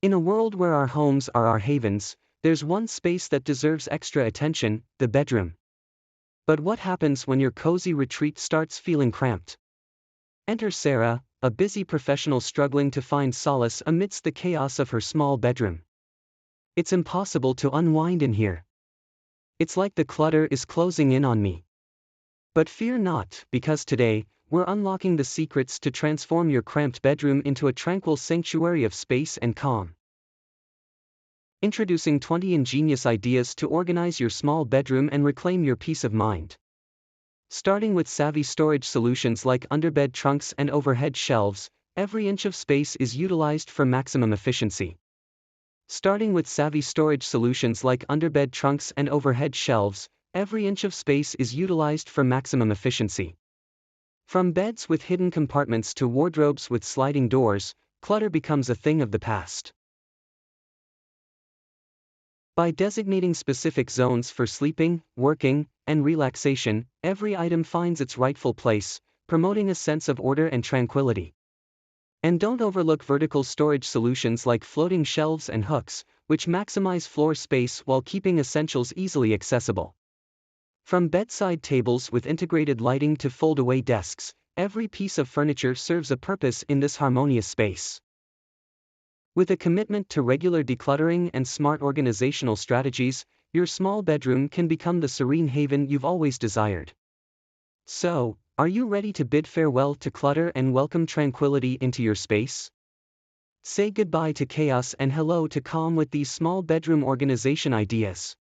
In a world where our homes are our havens, there's one space that deserves extra attention: the bedroom. But what happens when your cozy retreat starts feeling cramped? Enter Sarah, a busy professional struggling to find solace amidst the chaos of her small bedroom. It's impossible to unwind in here. It's like the clutter is closing in on me. But fear not, because today, we're unlocking the secrets to transform your cramped bedroom into a tranquil sanctuary of space and calm. Introducing 20 ingenious ideas to organize your small bedroom and reclaim your peace of mind. Starting with savvy storage solutions like underbed trunks and overhead shelves, every inch of space is utilized for maximum efficiency. Starting with savvy storage solutions like underbed trunks and overhead shelves, every inch of space is utilized for maximum efficiency. From beds with hidden compartments to wardrobes with sliding doors, clutter becomes a thing of the past. By designating specific zones for sleeping, working, and relaxation, every item finds its rightful place, promoting a sense of order and tranquility. And don't overlook vertical storage solutions like floating shelves and hooks, which maximize floor space while keeping essentials easily accessible. From bedside tables with integrated lighting to fold-away desks, every piece of furniture serves a purpose in this harmonious space. With a commitment to regular decluttering and smart organizational strategies, your small bedroom can become the serene haven you've always desired. So, are you ready to bid farewell to clutter and welcome tranquility into your space? Say goodbye to chaos and hello to calm with these small bedroom organization ideas.